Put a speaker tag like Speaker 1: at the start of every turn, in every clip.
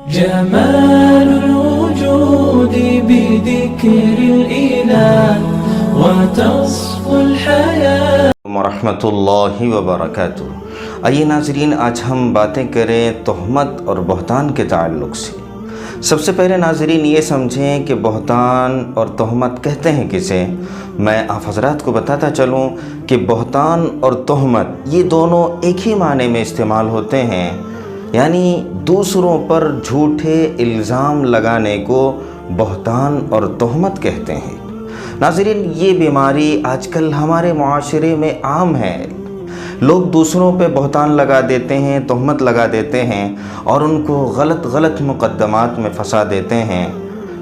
Speaker 1: جمال الوجود بذكر الإله وتصفو الحياة
Speaker 2: ورحمۃ اللہ وبرکاتہ۔ آئیے ناظرین، آج ہم باتیں کریں تہمت اور بہتان کے تعلق سے۔ سب سے پہلے ناظرین یہ سمجھیں کہ بہتان اور تہمت کہتے ہیں کسے۔ میں آپ حضرات کو بتاتا چلوں کہ بہتان اور تہمت یہ دونوں ایک ہی معنی میں استعمال ہوتے ہیں، یعنی دوسروں پر جھوٹے الزام لگانے کو بہتان اور تہمت کہتے ہیں۔ ناظرین، یہ بیماری آج کل ہمارے معاشرے میں عام ہے۔ لوگ دوسروں پہ بہتان لگا دیتے ہیں، تہمت لگا دیتے ہیں اور ان کو غلط مقدمات میں پھنسا دیتے ہیں۔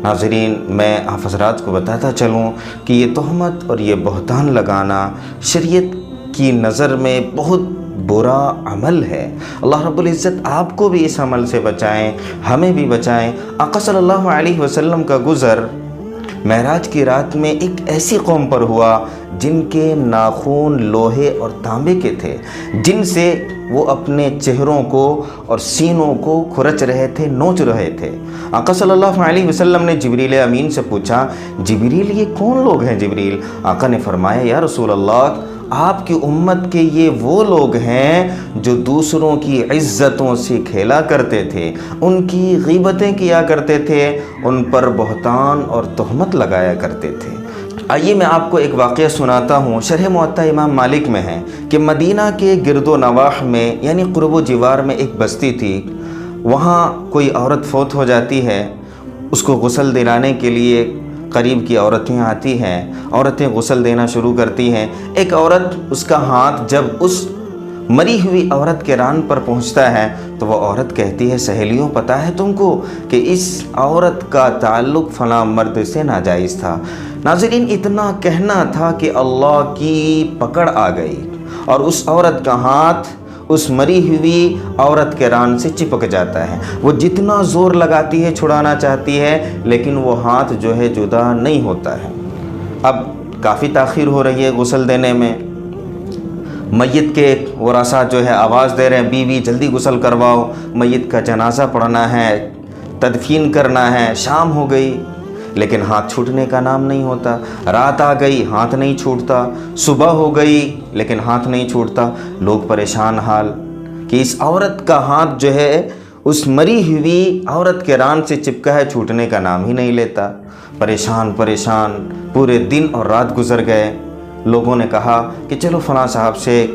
Speaker 2: ناظرین، میں آپ حضرات کو بتاتا چلوں کہ یہ تہمت اور یہ بہتان لگانا شریعت کی نظر میں بہت برا عمل ہے۔ اللہ رب العزت آپ کو بھی اس عمل سے بچائیں، ہمیں بھی بچائیں۔ آقا صلی اللہ علیہ وسلم کا گزر معراج کی رات میں ایک ایسی قوم پر ہوا جن کے ناخن لوہے اور تانبے کے تھے، جن سے وہ اپنے چہروں کو اور سینوں کو کھرچ رہے تھے، نوچ رہے تھے۔ آقا صلی اللہ علیہ وسلم نے جبریل امین سے پوچھا، جبریل یہ کون لوگ ہیں جبریل؟ آقا نے فرمایا، یا رسول اللہ، آپ کی امت کے یہ وہ لوگ ہیں جو دوسروں کی عزتوں سے کھیلا کرتے تھے، ان کی غیبتیں کیا کرتے تھے، ان پر بہتان اور تہمت لگایا کرتے تھے۔ آئیے میں آپ کو ایک واقعہ سناتا ہوں، شرح موطا امام مالک میں ہے کہ مدینہ کے گرد و نواح میں یعنی قرب و جوار میں ایک بستی تھی۔ وہاں کوئی عورت فوت ہو جاتی ہے، اس کو غسل دلانے کے لیے قریب کی عورتیں آتی ہیں، عورتیں غسل دینا شروع کرتی ہیں۔ ایک عورت، اس کا ہاتھ جب اس مری ہوئی عورت کے ران پر پہنچتا ہے تو وہ عورت کہتی ہے، سہیلیوں پتہ ہے تم کو کہ اس عورت کا تعلق فلاں مرد سے ناجائز تھا۔ ناظرین، اتنا کہنا تھا کہ اللہ کی پکڑ آ گئی اور اس عورت کا ہاتھ اس مری ہوئی عورت کے ران سے چپک جاتا ہے۔ وہ جتنا زور لگاتی ہے، چھڑانا چاہتی ہے، لیکن وہ ہاتھ جو ہے جدا نہیں ہوتا ہے۔ اب کافی تاخیر ہو رہی ہے غسل دینے میں۔ میت کے ورثاء جو ہے آواز دے رہے ہیں، بیوی جلدی غسل کرواؤ، میت کا جنازہ پڑھنا ہے، تدفین کرنا ہے۔ شام ہو گئی لیکن ہاتھ چھوٹنے کا نام نہیں ہوتا۔ رات آ گئی، ہاتھ نہیں چھوٹتا۔ صبح ہو گئی لیکن ہاتھ نہیں چھوٹتا۔ لوگ پریشان حال کہ اس عورت کا ہاتھ جو ہے اس مری ہوئی عورت کے ران سے چپکا ہے، چھوٹنے کا نام ہی نہیں لیتا۔ پریشان پورے دن اور رات گزر گئے۔ لوگوں نے کہا کہ چلو فلاں صاحب سے،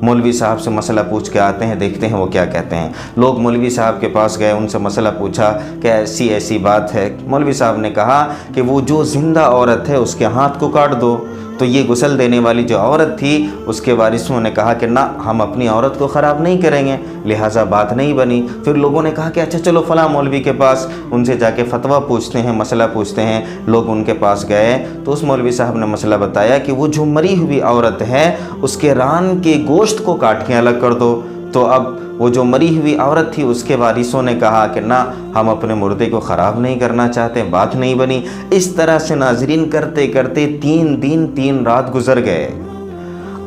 Speaker 2: مولوی صاحب سے مسئلہ پوچھ کے آتے ہیں، دیکھتے ہیں وہ کیا کہتے ہیں۔ لوگ مولوی صاحب کے پاس گئے، ان سے مسئلہ پوچھا کہ ایسی بات ہے۔ مولوی صاحب نے کہا کہ وہ جو زندہ عورت ہے اس کے ہاتھ کو کاٹ دو۔ تو یہ غسل دینے والی جو عورت تھی، اس کے وارثوں نے کہا کہ نہ، ہم اپنی عورت کو خراب نہیں کریں گے، لہٰذا بات نہیں بنی۔ پھر لوگوں نے کہا کہ اچھا چلو فلاں مولوی کے پاس، ان سے جا کے فتویٰ پوچھتے ہیں، مسئلہ پوچھتے ہیں۔ لوگ ان کے پاس گئے تو اس مولوی صاحب نے مسئلہ بتایا کہ وہ جو مری ہوئی عورت ہے اس کے ران کے گوشت کو کاٹ کے الگ کر دو۔ تو اب وہ جو مری ہوئی عورت تھی، اس کے وارثوں نے کہا کہ نہ، ہم اپنے مردے کو خراب نہیں کرنا چاہتے، بات نہیں بنی۔ اس طرح سے ناظرین کرتے کرتے 3 دن 3 رات گزر گئے۔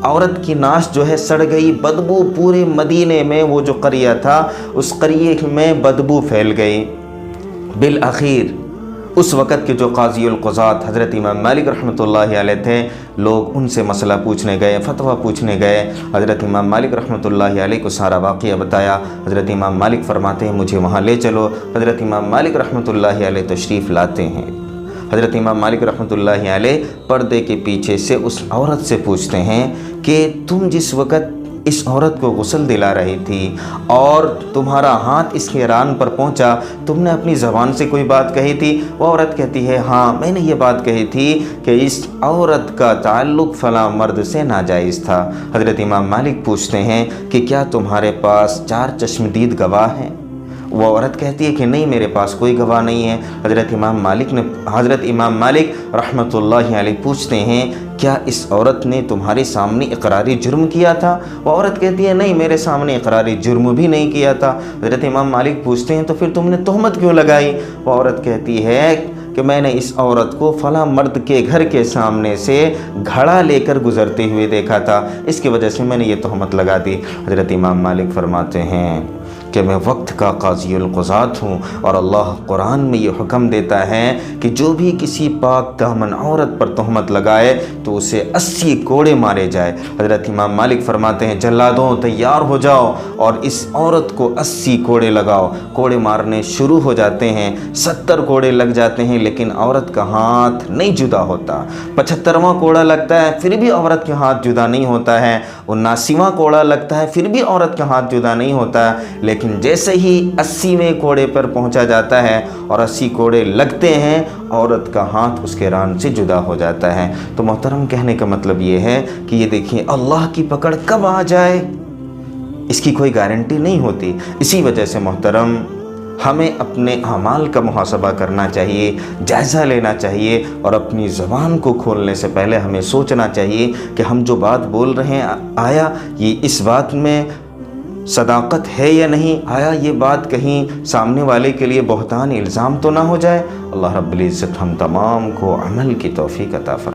Speaker 2: عورت کی ناش جو ہے سڑ گئی، بدبو پورے مدینے میں، وہ جو قریہ تھا اس قریے میں بدبو پھیل گئی۔ بالآخر اس وقت کے جو قاضی القضات حضرت امام مالک رحمۃ اللہ علیہ تھے، لوگ ان سے مسئلہ پوچھنے گئے، فتویٰ پوچھنے گئے۔ حضرت امام مالک رحمۃ اللہ علیہ کو سارا واقعہ بتایا۔ حضرت امام مالک فرماتے ہیں، مجھے وہاں لے چلو۔ حضرت امام مالک رحمۃ اللہ علیہ تشریف لاتے ہیں۔ حضرت امام مالک رحمۃ اللہ علیہ پردے کے پیچھے سے اس عورت سے پوچھتے ہیں کہ تم جس وقت اس عورت کو غسل دلا رہی تھی اور تمہارا ہاتھ اس کے ران پر پہنچا، تم نے اپنی زبان سے کوئی بات کہی تھی؟ وہ عورت کہتی ہے، ہاں میں نے یہ بات کہی تھی کہ اس عورت کا تعلق فلاں مرد سے ناجائز تھا۔ حضرت امام مالک پوچھتے ہیں کہ کیا تمہارے پاس 4 چشمدید گواہ ہیں؟ وہ عورت کہتی ہے کہ نہیں، میرے پاس کوئی گواہ نہیں ہے۔ حضرت امام مالک رحمۃ اللہ علیہ پوچھتے ہیں، کیا اس عورت نے تمہارے سامنے اقراری جرم کیا تھا؟ وہ عورت کہتی ہے، نہیں، میرے سامنے اقراری جرم بھی نہیں کیا تھا۔ حضرت امام مالک پوچھتے ہیں، تو پھر تم نے تہمت کیوں لگائی؟ وہ عورت کہتی ہے کہ میں نے اس عورت کو فلاں مرد کے گھر کے سامنے سے گھڑا لے کر گزرتے ہوئے دیکھا تھا، اس کی وجہ سے میں نے یہ تہمت لگا دی۔ حضرت امام مالک فرماتے ہیں کہ میں وقت کا قاضی القضات ہوں، اور اللہ قرآن میں یہ حکم دیتا ہے کہ جو بھی کسی پاک دامن عورت پر تہمت لگائے تو اسے 80 کوڑے مارے جائے۔ حضرت امام مالک فرماتے ہیں جلادوں تیار ہو جاؤ اور اس عورت کو 80 کوڑے لگاؤ۔ کوڑے مارنے شروع ہو جاتے ہیں، 70 کوڑے لگ جاتے ہیں، لیکن عورت کا ہاتھ نہیں جدا ہوتا۔ 75واں کوڑا لگتا ہے پھر بھی عورت کا ہاتھ جدا نہیں ہوتا ہے۔ 79واں کوڑا لگتا ہے پھر بھی عورت کا ہاتھ جدا نہیں ہوتا ہے، لیکن جیسے ہی 80ویں کوڑے پر پہنچا جاتا ہے اور 80 کوڑے لگتے ہیں، عورت کا ہاتھ اس کے ران سے جدا ہو جاتا ہے۔ تو محترم، کہنے کا مطلب یہ ہے کہ یہ دیکھیں اللہ کی پکڑ کب آ جائے اس کی کوئی گارنٹی نہیں ہوتی۔ اسی وجہ سے محترم، ہمیں اپنے اعمال کا محاسبہ کرنا چاہیے، جائزہ لینا چاہیے، اور اپنی زبان کو کھولنے سے پہلے ہمیں سوچنا چاہیے کہ ہم جو بات بول رہے ہیں آیا یہ اس بات میں صداقت ہے یا نہیں، آیا یہ بات کہیں سامنے والے کے لیے بہتان الزام تو نہ ہو جائے۔ اللہ رب العزت ہم تمام کو عمل کی توفیق عطا فرمائے۔